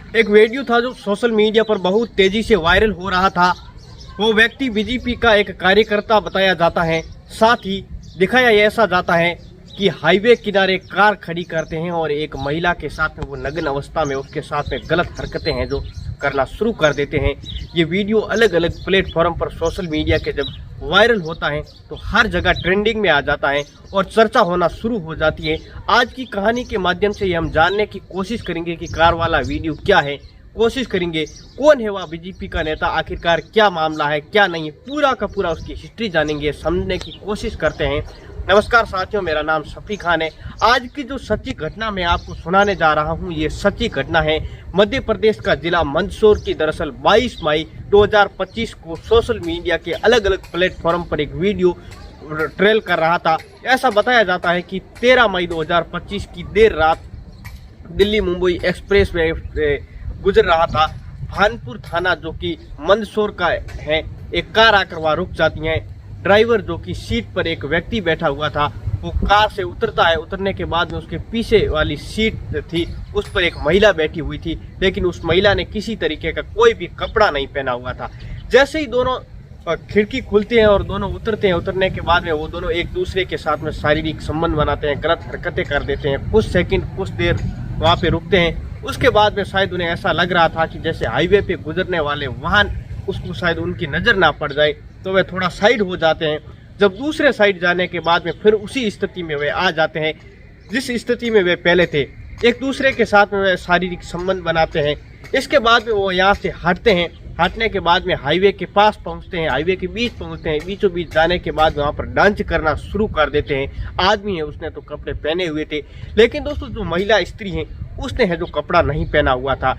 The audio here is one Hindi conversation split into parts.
एक वीडियो था जो सोशल मीडिया पर बहुत तेजी से वायरल हो रहा था। वो व्यक्ति बीजेपी का एक कार्यकर्ता बताया जाता है। साथ ही दिखाया ऐसा जाता है कि हाईवे किनारे कार खड़ी करते हैं और एक महिला के साथ में वो नग्न अवस्था में उसके साथ में गलत हरकतें हैं जो करना शुरू कर देते हैं। ये वीडियो अलग अलग प्लेटफॉर्म पर सोशल मीडिया के जब वायरल होता है तो हर जगह ट्रेंडिंग में आ जाता है और चर्चा होना शुरू हो जाती है। आज की कहानी के माध्यम से हम जानने की कोशिश करेंगे कि कार वाला वीडियो क्या है, कोशिश करेंगे कौन है वह बीजेपी का नेता, आखिरकार क्या मामला है क्या नहीं, पूरा का पूरा उसकी हिस्ट्री जानेंगे, समझने की कोशिश करते हैं। नमस्कार साथियों, मेरा नाम शफी खान है। आज की जो सच्ची घटना मैं आपको सुनाने जा रहा हूं, ये सच्ची घटना है मध्य प्रदेश का जिला मंदसौर की। दरअसल 22 मई 2025 को सोशल मीडिया के अलग अलग प्लेटफॉर्म पर एक वीडियो ट्रेल कर रहा था। ऐसा बताया जाता है कि 13 मई 2025 की देर रात दिल्ली मुंबई एक्सप्रेस वे गुजर रहा था। भानपुर थाना जो कि मंदसौर का है, एक कार आकर वहाँ रुक जाती है। ड्राइवर जो कि सीट पर एक व्यक्ति बैठा हुआ था वो कार से उतरता है। उतरने के बाद में उसके पीछे वाली सीट थी, उस पर एक महिला बैठी हुई थी, लेकिन उस महिला ने किसी तरीके का कोई भी कपड़ा नहीं पहना हुआ था। जैसे ही दोनों खिड़की खुलती है और दोनों उतरते हैं, उतरने के बाद में वो दोनों एक दूसरे के साथ में शारीरिक संबंध बनाते हैं, गलत हरकतें कर देते हैं। कुछ सेकंड कुछ देर वहाँ पे रुकते हैं। उसके बाद में शायद उन्हें ऐसा लग रहा था कि जैसे हाईवे पे गुजरने वाले वाहन उसको शायद उनकी नज़र ना पड़ जाए, तो वे थोड़ा साइड हो जाते हैं। जब दूसरे साइड जाने के बाद में फिर उसी स्थिति में वे आ जाते हैं जिस स्थिति में वे पहले थे। एक दूसरे के साथ में वे शारीरिक संबंध बनाते हैं। इसके बाद में वो यहाँ से हटते हैं। हटने के बाद में हाईवे के पास पहुँचते हैं, हाईवे के बीच पहुँचते हैं। बीचों बीच जाने के बाद वहाँ पर डांस करना शुरू कर देते हैं। आदमी है, उसने तो कपड़े पहने हुए थे, लेकिन दोस्तों जो महिला स्त्री है उसने है जो कपड़ा नहीं पहना हुआ था।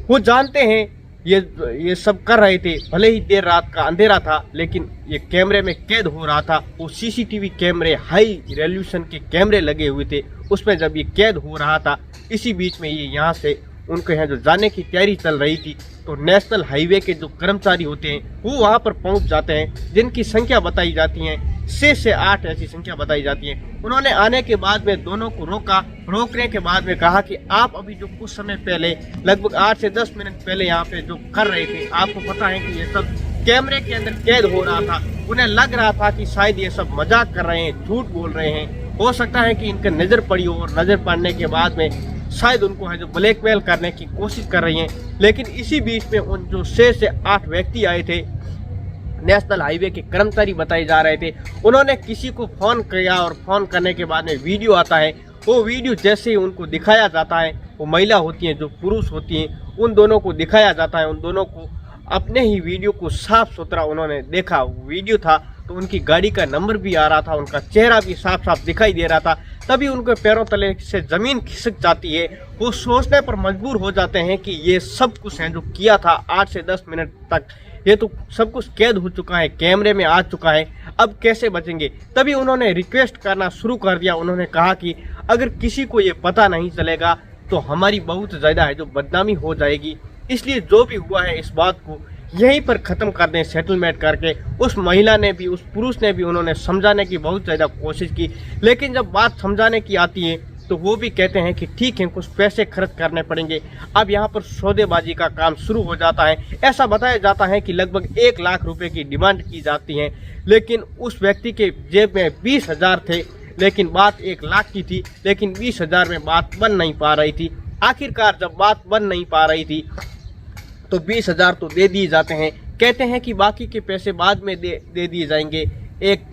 वो जानते हैं ये सब कर रहे थे, भले ही देर रात का अंधेरा था, लेकिन ये कैमरे में कैद हो रहा था। वो सीसीटीवी कैमरे, हाई रेजोल्यूशन के कैमरे लगे हुए थे, उसमें जब ये कैद हो रहा था, इसी बीच में ये यहाँ से उनके यहाँ जो जाने की तैयारी चल रही थी, तो नेशनल हाईवे के जो कर्मचारी होते हैं वो वहाँ पर पहुँच जाते हैं, जिनकी संख्या बताई जाती है 6 से 8 ऐसी संख्या बताई जाती है। उन्होंने आने के बाद में दोनों को रोका। रोकने के बाद में कहा कि आप अभी जो कुछ समय पहले लगभग 8 से 10 मिनट पहले यहाँ पे जो कर रहे थे, आपको पता है कि ये सब कैमरे के अंदर कैद हो रहा था। उन्हें लग रहा था कि शायद ये सब मजाक कर रहे हैं, झूठ बोल रहे हैं। हो सकता है कि इनका नज़र पड़ी हो और नज़र पड़ने के बाद में शायद उनको है जो ब्लैकमेल करने की कोशिश कर रही हैं। लेकिन इसी बीच में उन जो 6 से 8 व्यक्ति आए थे, नेशनल हाईवे के कर्मचारी बताए जा रहे थे, उन्होंने किसी को फ़ोन किया और फ़ोन करने के बाद में वीडियो आता है। वो वीडियो जैसे ही उनको दिखाया जाता है, वो महिला होती हैं जो पुरुष होती हैं, उन दोनों को दिखाया जाता है। उन दोनों को अपने ही वीडियो को साफ सुथरा उन्होंने देखा। वीडियो था तो उनकी गाड़ी का नंबर भी आ रहा था, उनका चेहरा भी साफ साफ दिखाई दे रहा था। तभी उनके पैरों तले से ज़मीन खिसक जाती है। वो सोचने पर मजबूर हो जाते हैं कि ये सब कुछ है जो किया था 8 से 10 मिनट तक, ये तो सब कुछ कैद हो चुका है, कैमरे में आ चुका है, अब कैसे बचेंगे। तभी उन्होंने रिक्वेस्ट करना शुरू कर दिया। उन्होंने कहा कि अगर किसी को ये पता नहीं चलेगा तो हमारी बहुत ज़्यादा है जो बदनामी हो जाएगी, इसलिए जो भी हुआ है इस बात को यहीं पर ख़त्म कर दें, सेटलमेंट करके। उस महिला ने भी, उस पुरुष ने भी उन्होंने समझाने की बहुत ज़्यादा कोशिश की, लेकिन जब बात समझाने की आती है तो वो भी कहते हैं कि ठीक है, कुछ पैसे खर्च करने पड़ेंगे। अब यहाँ पर सौदेबाजी का काम शुरू हो जाता है। ऐसा बताया जाता है कि लगभग 1 लाख रुपए की डिमांड की जाती है, लेकिन उस व्यक्ति के जेब में 20,000 थे, लेकिन बात 1 लाख की थी, लेकिन 20,000 में बात बन नहीं पा रही थी। आखिरकार जब बात बन नहीं पा रही थी तो 20,000 तो दे दिए जाते हैं। कहते हैं कि बाकी के पैसे बाद में दे दिए जाएंगे, एक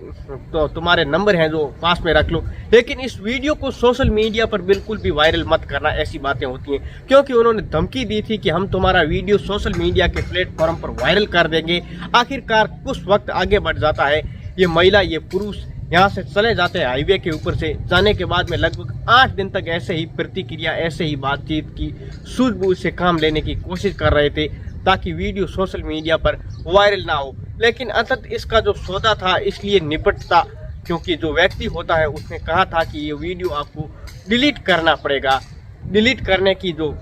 तो तुम्हारे नंबर हैं जो पास में रख लो। लेकिन इस वीडियो को सोशल मीडिया पर बिल्कुल भी वायरल मत करना, ऐसी बातें होती हैं, क्योंकि उन्होंने धमकी दी थी कि हम तुम्हारा वीडियो सोशल मीडिया के प्लेटफॉर्म पर वायरल कर देंगे। आखिरकार कुछ वक्त आगे बढ़ जाता है, ये महिला ये पुरुष यहाँ से चले जाते हैं हाईवे के ऊपर से। जाने के बाद में लगभग 8 दिन तक ऐसे ही प्रतिक्रिया, ऐसे ही बातचीत की सूझबूझ से काम लेने की कोशिश कर रहे थे ताकि वीडियो सोशल मीडिया पर वायरल ना हो। लेकिन अंततः इसका जो सौदा था इसलिए निपटता, क्योंकि जो व्यक्ति होता है उसने कहा था कि ये वीडियो आपको डिलीट करना पड़ेगा। डिलीट करने की जो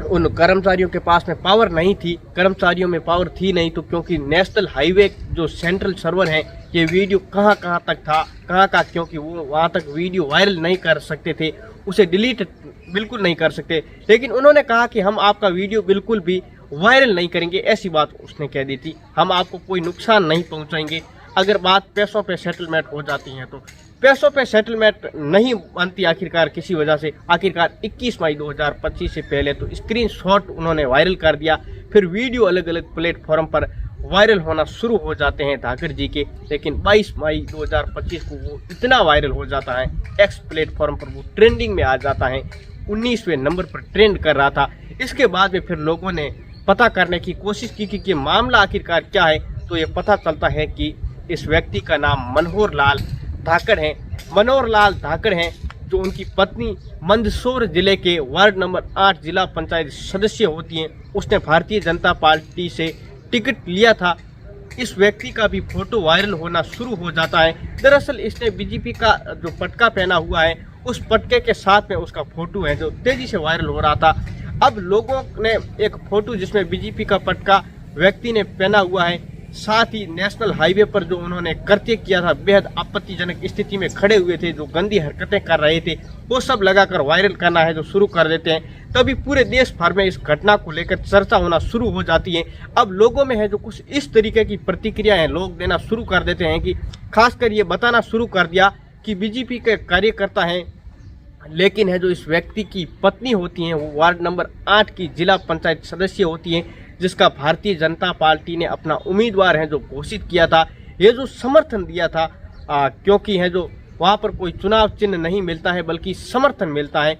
उन कर्मचारियों के पास में पावर नहीं थी, कर्मचारियों में पावर थी नहीं, तो क्योंकि नेशनल हाईवे जो सेंट्रल सर्वर है, ये वीडियो कहाँ तक था, कहाँ का, क्योंकि वो वहाँ तक वीडियो वायरल नहीं कर सकते थे। उसे डिलीट बिल्कुल नहीं कर सकते, लेकिन उन्होंने कहा कि हम आपका वीडियो बिल्कुल भी वायरल नहीं करेंगे, ऐसी बात उसने कह दी थी। हम आपको कोई नुकसान नहीं पहुंचाएंगे। अगर बात पैसों पे सेटलमेंट हो जाती है तो पैसों पे सेटलमेंट नहीं बनती आखिरकार किसी वजह से। आखिरकार 21 मई 2025 से पहले तो स्क्रीनशॉट उन्होंने वायरल कर दिया, फिर वीडियो अलग अलग प्लेटफॉर्म पर वायरल होना शुरू हो जाते हैं धाकड़ जी के। लेकिन 22 मई 2025 को वो इतना वायरल हो जाता है, एक्स प्लेटफॉर्म पर वो ट्रेंडिंग में आ जाता है, 19वें नंबर पर ट्रेंड कर रहा था। इसके बाद में फिर लोगों ने पता करने की कोशिश की कि मामला आखिरकार क्या है, तो ये पता चलता है कि इस व्यक्ति का नाम मनोहर लाल धाकड़ है। मनोहर लाल धाकड़ हैं जो उनकी पत्नी मंदसौर जिले के वार्ड नंबर 8 जिला पंचायत सदस्य होती हैं। उसने भारतीय जनता पार्टी से टिकट लिया था। इस व्यक्ति का भी फोटो वायरल होना शुरू हो जाता है। दरअसल इसने बीजेपी का जो पटका पहना हुआ है, उस पटके के साथ में उसका फोटो है जो तेजी से वायरल हो रहा था। अब लोगों ने एक फोटो जिसमें बीजेपी का पटका व्यक्ति ने पहना हुआ है, साथ ही नेशनल हाईवे पर जो उन्होंने कृत्य किया था, बेहद आपत्तिजनक स्थिति में खड़े हुए थे, जो गंदी हरकतें कर रहे थे, वो सब लगाकर वायरल करना है जो शुरू कर देते हैं। तभी पूरे देश भर में इस घटना को लेकर चर्चा होना शुरू हो जाती है। अब लोगों में है जो कुछ इस तरीके की प्रतिक्रियाएं लोग देना शुरू कर देते हैं कि खासकर ये बताना शुरू कर दिया कि बीजेपी के कार्यकर्ता हैं, लेकिन है जो इस व्यक्ति की पत्नी होती हैं वो वार्ड नंबर 8 की जिला पंचायत सदस्य होती हैं, जिसका भारतीय जनता पार्टी ने अपना उम्मीदवार है जो घोषित किया था। ये जो समर्थन दिया था क्योंकि है जो वहाँ पर कोई चुनाव चिन्ह नहीं मिलता है बल्कि समर्थन मिलता है,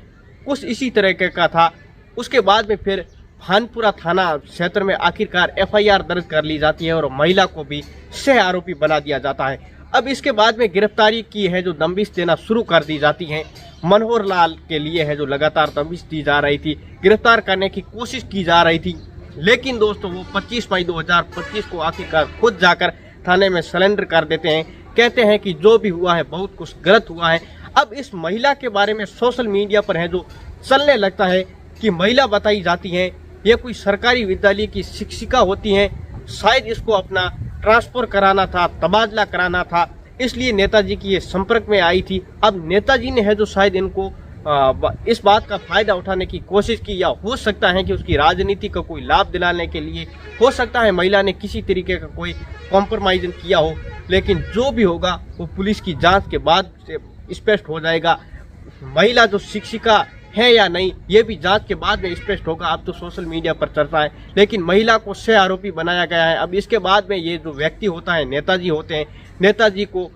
कुछ इसी तरह का था। उसके बाद में फिर भानपुरा थाना क्षेत्र में आखिरकार FIR दर्ज कर ली जाती है और महिला को भी सह आरोपी बना दिया जाता है। अब इसके बाद में गिरफ्तारी की है जो दबिश देना शुरू कर दी जाती है। मनोहर लाल के लिए है जो लगातार दबिश दी जा रही थी, गिरफ्तार करने की कोशिश की जा रही थी, लेकिन दोस्तों वो 25 मई 2025 को आखिरकार खुद जाकर थाने में सरेंडर कर देते हैं। कहते हैं कि जो भी हुआ है बहुत कुछ गलत हुआ है। अब इस महिला के बारे में सोशल मीडिया पर है जो चलने लगता है कि महिला बताई जाती है, ये कोई सरकारी विद्यालय की शिक्षिका होती हैं, शायद इसको अपना ट्रांसफर कराना था, तबादला कराना था, इसलिए नेताजी की ये संपर्क में आई थी। अब नेताजी ने है जो शायद इनको इस बात का फायदा उठाने की कोशिश की, या हो सकता है कि उसकी राजनीति का कोई लाभ दिलाने के लिए, हो सकता है महिला ने किसी तरीके का कोई कॉम्प्रोमाइज किया हो। लेकिन जो भी होगा वो पुलिस की जांच के बाद से स्पष्ट हो जाएगा। महिला जो शिक्षिका है या नहीं, ये भी जांच के बाद में स्पष्ट होगा। अब तो सोशल मीडिया पर चर्चा है, लेकिन महिला को सह आरोपी बनाया गया है। अब इसके बाद में ये जो व्यक्ति होता है, नेताजी होते हैं, नेताजी को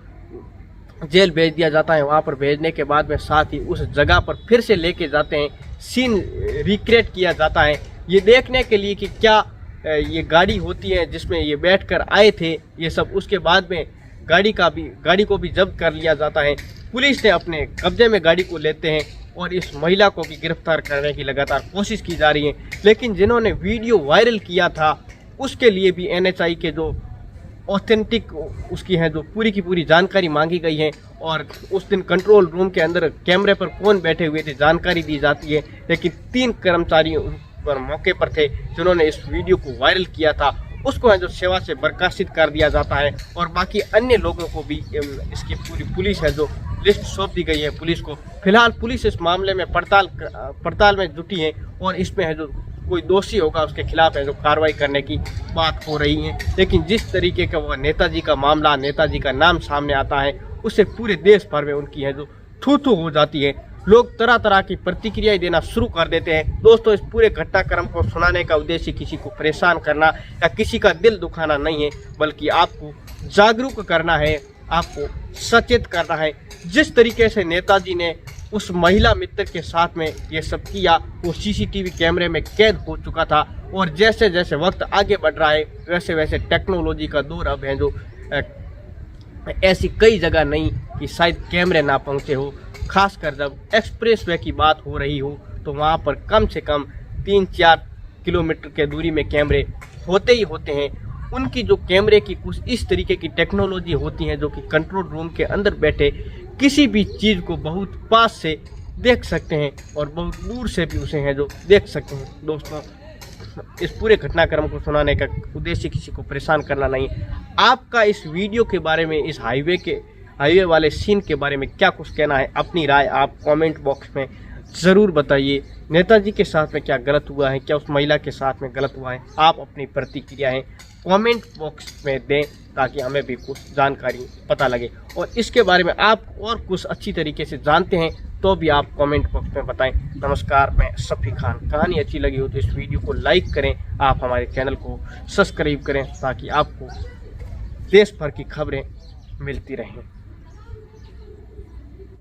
जेल भेज दिया जाता है। वहाँ पर भेजने के बाद में साथ ही उस जगह पर फिर से लेके जाते हैं, सीन रिक्रिएट किया जाता है ये देखने के लिए कि क्या ये गाड़ी होती है जिसमें ये बैठकर आए थे ये सब। उसके बाद में गाड़ी को भी जब्त कर लिया जाता है। पुलिस ने अपने कब्जे में गाड़ी को लेते हैं और इस महिला को भी गिरफ्तार करने की लगातार कोशिश की जा रही है। लेकिन जिन्होंने वीडियो वायरल किया था उसके लिए भी NHI के जो ऑथेंटिक उसकी है जो पूरी की पूरी जानकारी मांगी गई है, और उस दिन कंट्रोल रूम के अंदर कैमरे पर कौन बैठे हुए थे जानकारी दी जाती है। लेकिन 3 कर्मचारी पर मौके पर थे जिन्होंने इस वीडियो को वायरल किया था, उसको है जो सेवा से बर्खास्त कर दिया जाता है, और बाकी अन्य लोगों को भी इसकी पूरी पुलिस है जो लिस्ट सौंप दी गई है पुलिस को। फिलहाल पुलिस इस मामले में पड़ताल में जुटी है, और इसमें है जो कोई दोषी होगा उसके खिलाफ है जो कार्रवाई करने की बात हो रही है। लेकिन जिस तरीके का वह नेताजी का मामला, नेताजी का नाम सामने आता है, उससे पूरे देश भर में उनकी है जो थू हो जाती है। लोग तरह तरह की प्रतिक्रियाएं देना शुरू कर देते हैं। दोस्तों, इस पूरे घटनाक्रम को सुनाने का उद्देश्य किसी को परेशान करना या किसी का दिल दुखाना नहीं है, बल्कि आपको जागरूक करना है, आपको सचेत करना है। जिस तरीके से नेताजी ने उस महिला मित्र के साथ में ये सब किया, वो CCTV कैमरे में कैद हो चुका था, और जैसे जैसे वक्त आगे बढ़ रहा है वैसे वैसे टेक्नोलॉजी का दौर अब है जो ऐसी कई जगह नहीं कि शायद कैमरे ना पहुंचे हो। खासकर जब एक्सप्रेस वे की बात हो रही हो तो वहाँ पर कम से कम 3-4 किलोमीटर के दूरी में कैमरे होते ही होते हैं। उनकी जो कैमरे की कुछ इस तरीके की टेक्नोलॉजी होती है जो कि कंट्रोल रूम के अंदर बैठे किसी भी चीज़ को बहुत पास से देख सकते हैं और बहुत दूर से भी उसे है जो देख सकते हैं। दोस्तों, इस पूरे घटनाक्रम को सुनाने का उद्देश्य किसी को परेशान करना नहीं। आपका इस वीडियो के बारे में, इस हाईवे के हाईवे वाले सीन के बारे में क्या कुछ कहना है, अपनी राय आप कमेंट बॉक्स में ज़रूर बताइए। नेताजी के साथ में क्या गलत हुआ है, क्या उस महिला के साथ में गलत हुआ है, आप अपनी प्रतिक्रियाएं कमेंट बॉक्स में दें ताकि हमें भी कुछ जानकारी पता लगे। और इसके बारे में आप और कुछ अच्छी तरीके से जानते हैं तो भी आप कमेंट बॉक्स में बताएं। नमस्कार, मैं सफ़ी खान। कहानी अच्छी लगी हो तो इस वीडियो को लाइक करें, आप हमारे चैनल को सब्सक्राइब करें ताकि आपको देश भर की खबरें मिलती रहें।